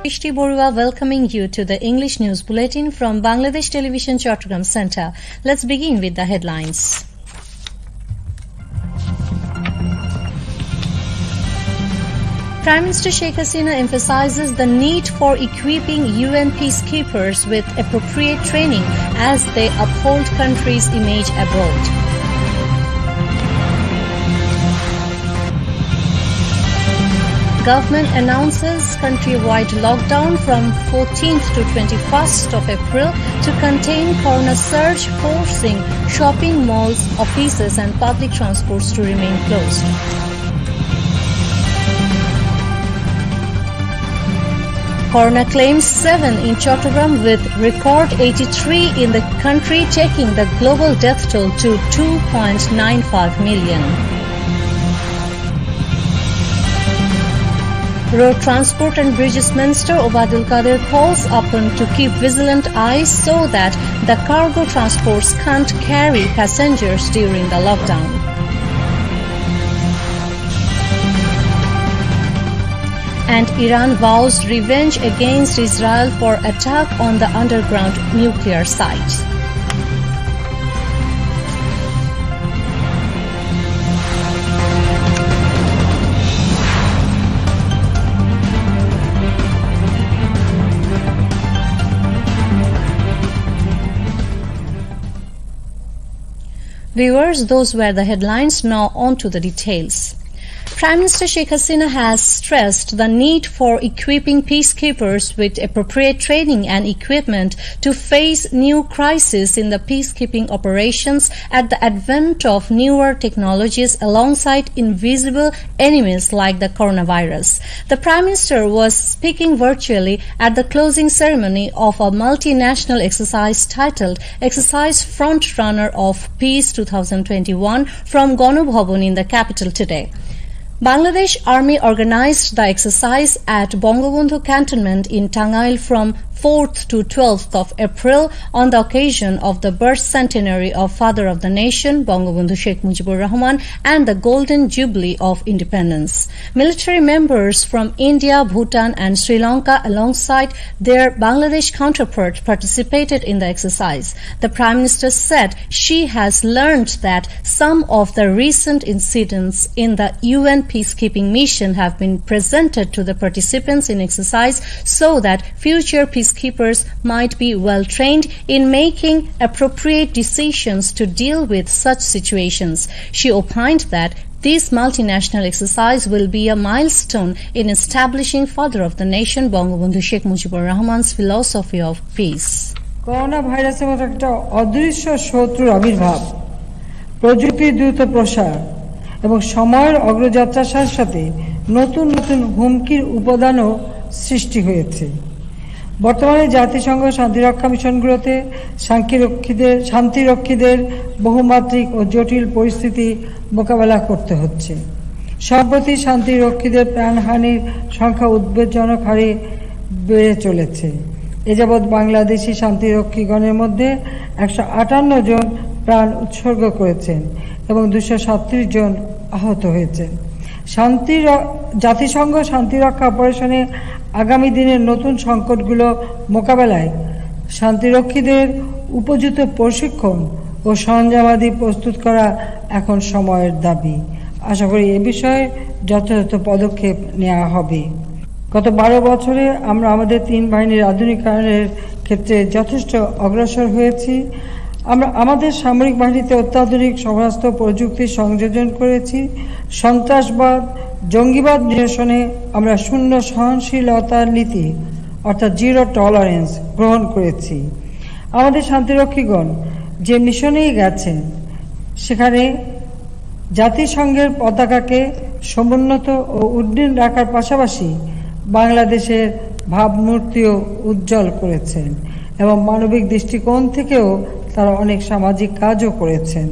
Ishti Borua welcoming you to the English News Bulletin from Bangladesh Television Chattogram Center. Let's begin with the headlines. Prime Minister Sheikh Hasina emphasizes the need for equipping UN peacekeepers with appropriate training as they uphold country's image abroad. Government announces countrywide lockdown from 14th to 21st of April to contain corona surge, forcing shopping malls, offices and public transports to remain closed. Corona claims 7 in Chattogram with record 83 in the country, taking the global death toll to 2.95 million. Road Transport and Bridges Minister Obadul Kader calls upon to keep vigilant eyes so that the cargo transports can't carry passengers during the lockdown. And Iran vows revenge against Israel for attack on the underground nuclear site. Viewers, those were the headlines. Now on to the details. Prime Minister Sheikh Hasina has stressed the need for equipping peacekeepers with appropriate training and equipment to face new crises in the peacekeeping operations at the advent of newer technologies alongside invisible enemies like the coronavirus. The Prime Minister was speaking virtually at the closing ceremony of a multinational exercise titled Exercise Front Runner of Peace 2021 from Ganobhavan in the capital today. Bangladesh Army organized the exercise at Bangabandhu Cantonment in Tangail from 4th to 12th of April on the occasion of the birth centenary of Father of the Nation, Bangabandhu Sheikh Mujibur Rahman, and the Golden Jubilee of Independence. Military members from India, Bhutan and Sri Lanka alongside their Bangladesh counterpart participated in the exercise. The Prime Minister said she has learned that some of the recent incidents in the UN peacekeeping mission have been presented to the participants in exercise so that future peacekeepers might be well trained in making appropriate decisions to deal with such situations. She opined that this multinational exercise will be a milestone in establishing Father of the Nation, Bangabandhu Sheikh Mujibur Rahman's philosophy of peace. Corona virus এর একটা অদৃশ্য শত্রুর আবির্ভাব, প্রযুক্তির দ্রুত প্রসার এবং সময়ের অগ্রযাত্রার সাথে সাথে নতুন নতুন হুমকির উপাদানও সৃষ্টি হয়েছে। বর্তমানে জাতিসংঘ শান্তিরক্ষা মিশনগুলোতে শান্তিরক্ষীদের বহুমাত্রিক ও জটিল পরিস্থিতি মোকাবেলা করতে হচ্ছে। সম্প্রতি শান্তিরক্ষীদের প্রাণহানির সংখ্যা উদ্বেগজনক হারে বেড়ে চলেছে। এ যাবৎ বাংলাদেশি শান্তিরক্ষীগণের মধ্যে 158 জন প্রাণ উৎসর্গ করেছেন এবং 237 জন আহত হয়েছেন। জাতিসংঘ শান্তিরক্ষা অপারেশনে আগামী দিনের নতুন সংকটগুলো মোকাবেলায় শান্তিরক্ষীদের উপযুক্ত প্রশিক্ষণ ও সরঞ্জামাদি প্রস্তুত করা এখন সময়ের দাবি। আশা করি এ বিষয়ে যথাযথ পদক্ষেপ নেওয়া হবে। গত 12 বছরে আমরা আমাদের 3 বাহিনীর আধুনিকায়নের ক্ষেত্রে যথেষ্ট অগ্রসর হয়েছি। আমরা আমাদের সামরিক বাহিনীতে অত্যাধুনিক সমরাস্ত্র প্রযুক্তি সংযোজন করেছি। সন্ত্রাসবাদ, জঙ্গিবাদ নিরসনে আমরা শূন্য সহনশীলতার নীতি অর্থাৎ জিরো টলারেন্স গ্রহণ করেছি। আমাদের শান্তিরক্ষীগণ যে মিশনেই গেছেন সেখানে জাতিসংঘের পতাকাকে সমুন্নত ও উড্ডীন রাখার পাশাপাশি বাংলাদেশের ভাবমূর্তিও উজ্জ্বল করেছেন এবং মানবিক দৃষ্টিকোণ থেকেও তারা অনেক সামাজিক কাজও করেছেন।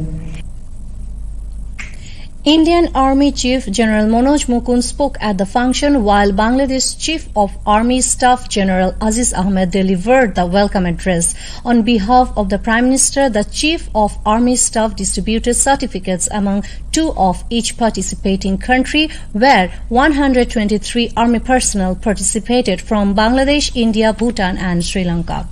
Indian Army Chief General Manoj Mukund spoke at the function while Bangladesh Chief of Army Staff General Aziz Ahmed delivered the welcome address. On behalf of the Prime Minister, the Chief of Army Staff distributed certificates among two of each participating country, where 123 Army personnel participated from Bangladesh, India, Bhutan and Sri Lanka.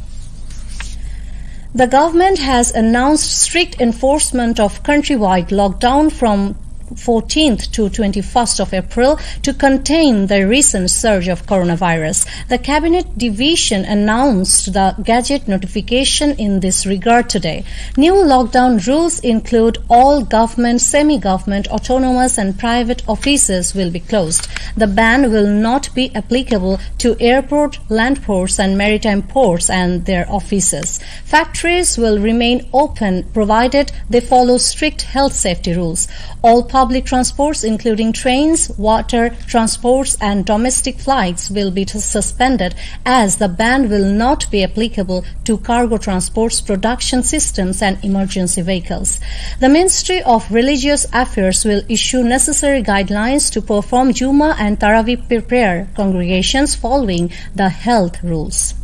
The government has announced strict enforcement of countrywide lockdown from 14th to 21st of April to contain the recent surge of coronavirus. The Cabinet Division announced the Gazette notification in this regard today. New lockdown rules include all government, semi-government, autonomous and private offices will be closed. The ban will not be applicable to airport, land ports and maritime ports and their offices. Factories will remain open provided they follow strict health safety rules. All public transports, including trains, water transports and domestic flights, will be suspended, as the ban will not be applicable to cargo transports, production systems and emergency vehicles. The Ministry of Religious Affairs will issue necessary guidelines to perform Jummah and Tarawih prayer congregations following the health rules.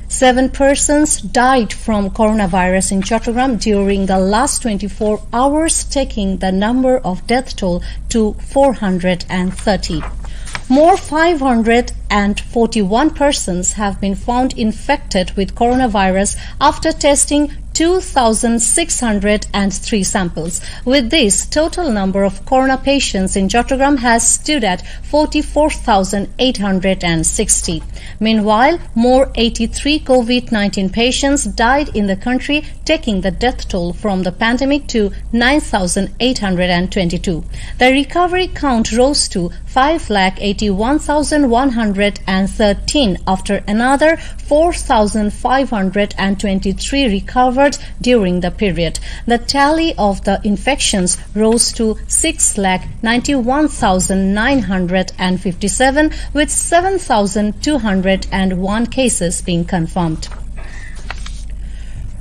7 persons died from coronavirus in Chattogram during the last 24 hours, taking the number of death toll to 430. More 541 persons have been found infected with coronavirus after testing 2,603 samples. With this, total number of corona patients in Chattogram has stood at 44,860. Meanwhile, more 83 COVID-19 patients died in the country, taking the death toll from the pandemic to 9,822. The recovery count rose to 5,81,113 after another 4,523 recovered during the period. The tally of the infections rose to 6,91,957, with 7,201 cases being confirmed.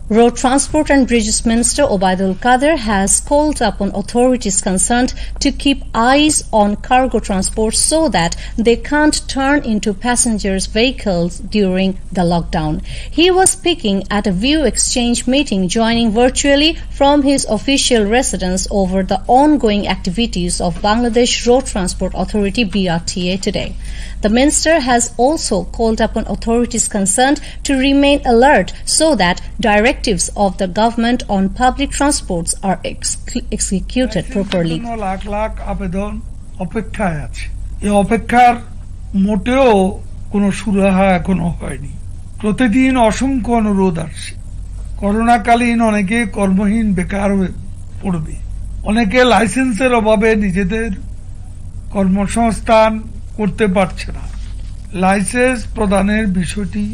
Road Transport and Bridges Minister Obaidul Kader has called upon authorities concerned to keep eyes on cargo transport so that they can't turn into passengers' vehicles during the lockdown. He was speaking at a view exchange meeting joining virtually from his official residence over the ongoing activities of Bangladesh Road Transport Authority BRTA today. The minister has also called upon authorities concerned to remain alert so that directives of the government on public transports are executed properly. প্রতিদিন অসংখ্য অনুরোধ আসছে। করোনাকালীন অনেকে কর্মহীন বেকার হয়ে পড়বে, অনেকে লাইসেন্সের অভাবে নিজেদের কর্মসংস্থান করতে পারছে না। লাইসেন্স প্রদানের বিষয়টি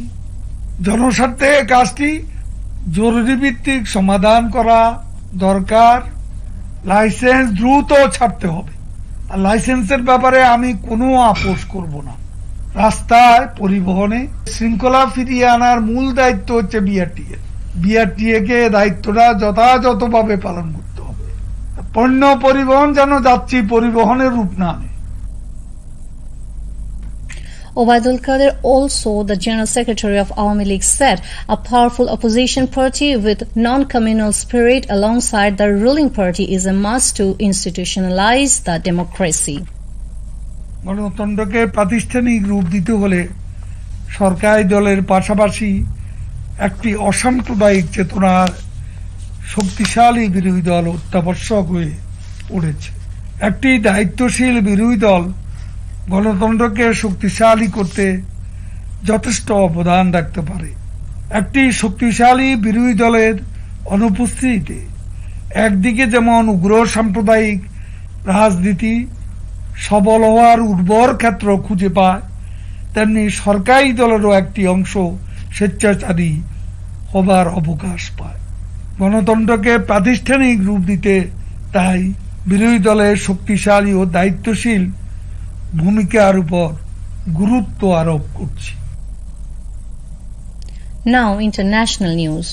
জনস্বার্থে কাজটি জরুরি ভিত্তিক সমাধান করা দরকার। লাইসেন্স দ্রুত ছাড়তে হবে। আর লাইসেন্সের ব্যাপারে আমি কোনো আপোষ করব না। রাস্তায় পরিবহনে শৃঙ্খলা ফিরিয়ে আনার মূল দায়িত্ব হচ্ছে বিআরটিএ কে দায়িত্বটা যথাযথভাবে পালন করতে হবে। পণ্য পরিবহন যেন যাত্রী পরিবহনের রূপ না নেয়। Obaidul Kader, also the General Secretary of Awami League, said a powerful opposition party with non-communal spirit alongside the ruling party is a must to institutionalize the democracy. গণতন্ত্রকে প্রাতিষ্ঠানিক রূপ দিতে হলে সরকারি দলের পাশাপাশি একটি অসাম্প্রদায়িক চেতনার শক্তিশালী বিরোধী দল অত্যাবশ্যক হয়ে পড়েছে। একটি দায়িত্বশীল বিরোধী দল গণতন্ত্রকে শক্তিশালী করতে যথেষ্ট অবদান রাখতে পারে। একটি শক্তিশালী বিরোধী দলের অনুপস্থিতিতে একদিকে যেমন উগ্র সাম্প্রদায়িক রাজনীতি সবল হওয়ার উর্বর ক্ষেত্র খুঁজে পায়, তেমনি সরকারি দলেরও একটি অংশ স্বেচ্ছাচারী হবার অবকাশ পায়। গণতন্ত্রকে প্রাতিষ্ঠানিক রূপ দিতে তাই বিরোধী দলের শক্তিশালী ও দায়িত্বশীল ভূমিকার উপর গুরুত্ব আরোপ করছি। Now international news.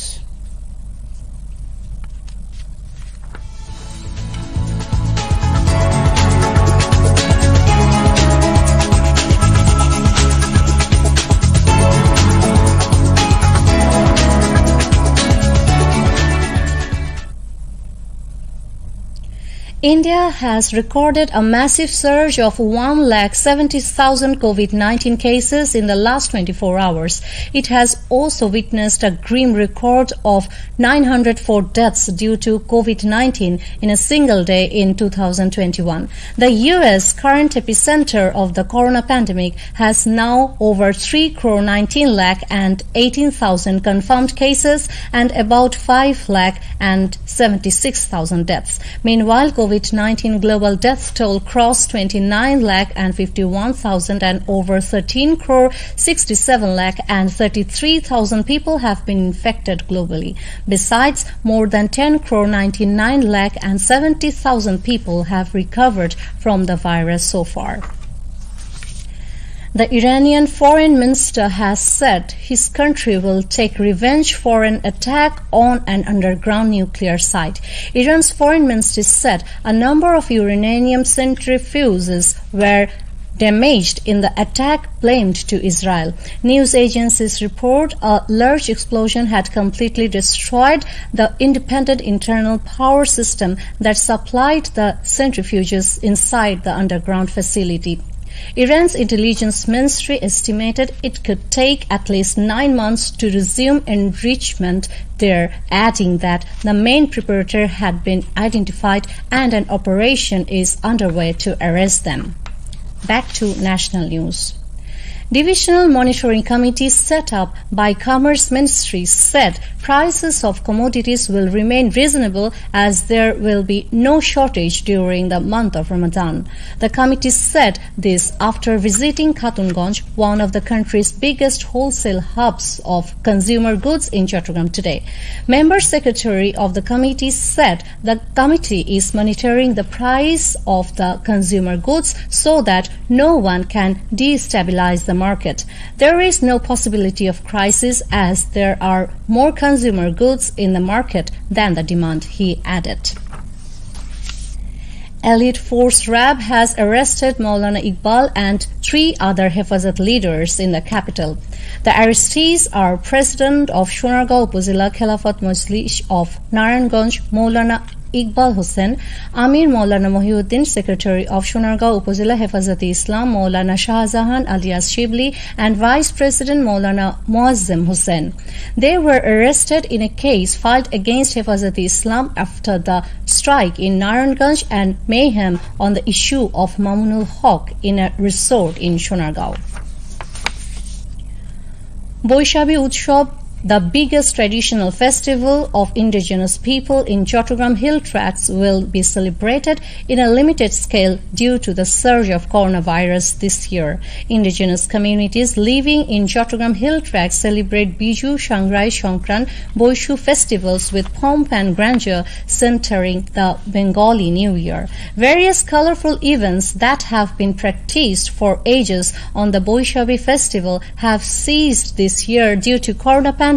India has recorded a massive surge of 170,000 COVID-19 cases in the last 24 hours. It has also witnessed a grim record of 904 deaths due to COVID-19 in a single day in 2021. The US, current epicenter of the corona pandemic, has now over 3 crore 19 lakh and 18,000 confirmed cases and about 5 lakh and 76,000 deaths. Meanwhile, COVID-19 global death toll crossed 29 lakh and 51,000 and over 13 crore 67 lakh and 33,000 people have been infected globally. Besides, more than 10 crore 99 lakh and 70,000 people have recovered from the virus so far. The Iranian foreign minister has said his country will take revenge for an attack on an underground nuclear site. Iran's foreign minister said a number of uranium centrifuges were damaged in the attack blamed to Israel. News agencies report a large explosion had completely destroyed the independent internal power system that supplied the centrifuges inside the underground facility. Iran's intelligence ministry estimated it could take at least 9 months to resume enrichment there, adding that the main preparator had been identified and an operation is underway to arrest them. Back to national news. Divisional Monitoring Committee set up by Commerce Ministry said prices of commodities will remain reasonable as there will be no shortage during the month of Ramadan. The committee said this after visiting Khatunganj, one of the country's biggest wholesale hubs of consumer goods in Chattogram today. Member Secretary of the committee said the committee is monitoring the price of the consumer goods so that no one can destabilize the market. There is no possibility of crisis as there are more consumer goods in the market than the demand, he added. Elite Force RAB has arrested Maulana Iqbal and 3 other Hifazat leaders in the capital. The arrestees are President of Shonargaon Upazila Khilafat Majlis of Narayanganj Maulana Iqbal Hussain, Amir Maulana Mohiuddin, Secretary of Shonargaon Upazila Hifazat-e-Islam Maulana Shahjahan alias Shibli, and Vice President Maulana Muazzem Hussain. They were arrested in a case filed against Hifazat-e-Islam after the strike in Narayanganj and mayhem on the issue of Mamunul Haq in a resort in Shonargaon. Boishabi Utshab, the biggest traditional festival of indigenous people in Chattogram hill tracts, will be celebrated in a limited scale due to the surge of coronavirus this year. Indigenous communities living in Chattogram hill tracts celebrate Biju, Shangrai, Shongkran, Boishu festivals with pomp and grandeur centering the Bengali New Year. Various colorful events that have been practiced for ages on the Boishabi festival have ceased this year due to corona pandemic,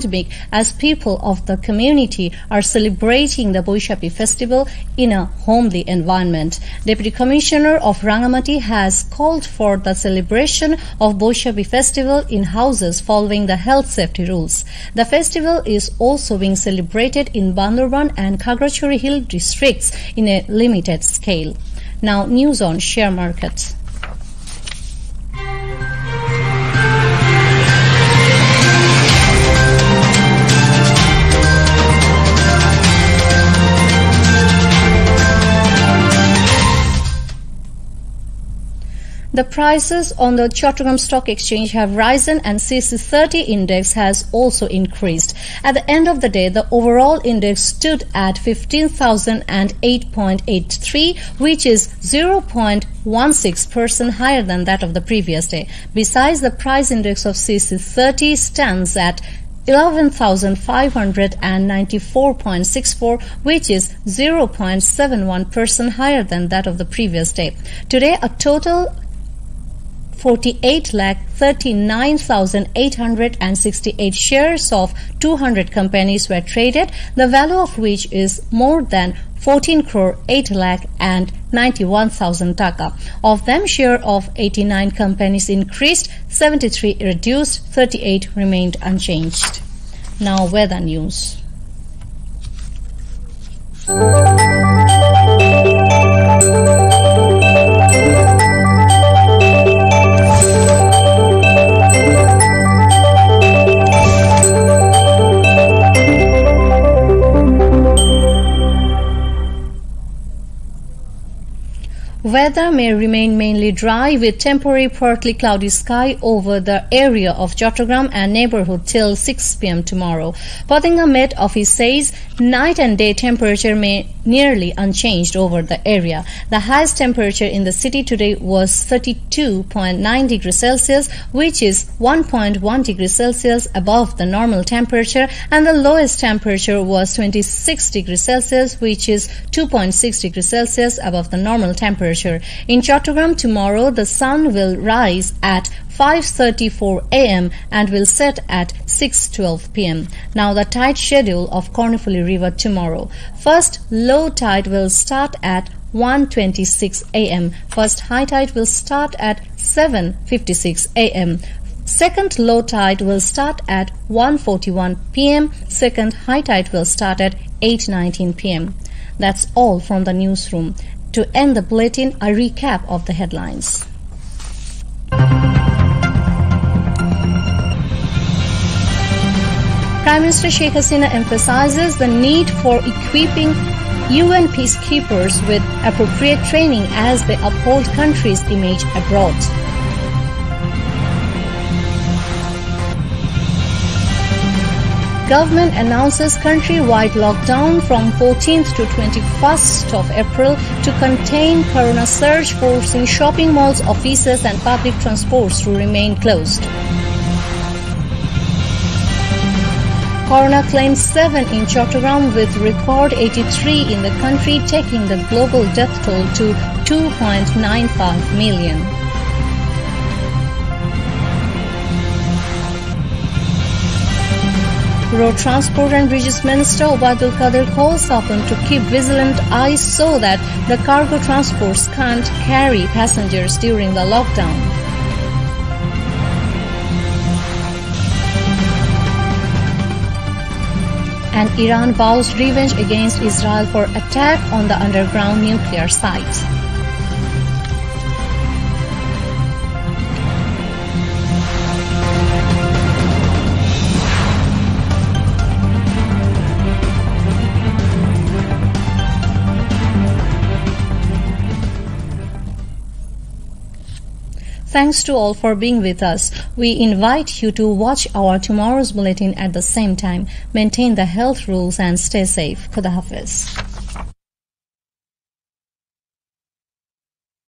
as people of the community are celebrating the Boishabi festival in a homely environment. Deputy Commissioner of Rangamati has called for the celebration of Boishabi festival in houses following the health safety rules. The festival is also being celebrated in Bandurban and Khagrachari Hill districts in a limited scale. Now, news on share market. The prices on the Chattogram Stock Exchange have risen and CC30 index has also increased. At the end of the day, the overall index stood at 15,008.83, which is 0.16% higher than that of the previous day. Besides, the price index of CC30 stands at 11,594.64, which is 0.71% higher than that of the previous day. Today, a total 48,39,868 shares of 200 companies were traded, the value of which is more than 14 crore 8 lakh and 91,000 taka. Of them, share of 89 companies increased, 73 reduced, 38 remained unchanged. Now, weather news. weather may remain mainly dry with temporary partly cloudy sky over the area of Chattogram and neighborhood till 6 p.m. tomorrow. Patinga Met Office says night and day temperature may nearly unchanged over the area. The highest temperature in the city today was 32.9 degrees Celsius, which is 1.1 degrees Celsius above the normal temperature, and the lowest temperature was 26 degrees Celsius, which is 2.6 degrees Celsius above the normal temperature. In Chattogram tomorrow, the sun will rise at 5:34 a.m. and will set at 6:12 p.m. Now the tide schedule of Kornifuli River tomorrow. First low tide will start at 1:26 a.m. First high tide will start at 7:56 a.m. Second low tide will start at 1:41 p.m. Second high tide will start at 8:19 p.m. That's all from the newsroom. To end the bulletin, a recap of the headlines. Prime Minister Sheikh Hasina emphasizes the need for equipping UN peacekeepers with appropriate training as they uphold country's image abroad. Government announces countrywide lockdown from 14th to 21st of April to contain corona surge, forcing shopping malls, offices and public transports to remain closed. Corona claims 7 in Chattogram with record 83 in the country, taking the global death toll to 2.95 million. Road Transport and Bridges Minister Obaidul Qadir calls upon to keep vigilant eyes so that the cargo transports can't carry passengers during the lockdown. And Iran vows revenge against Israel for attack on the underground nuclear site. Thanks to all for being with us. We invite you to watch our tomorrow's bulletin at the same time. Maintain the health rules and stay safe. Khuda Hafiz.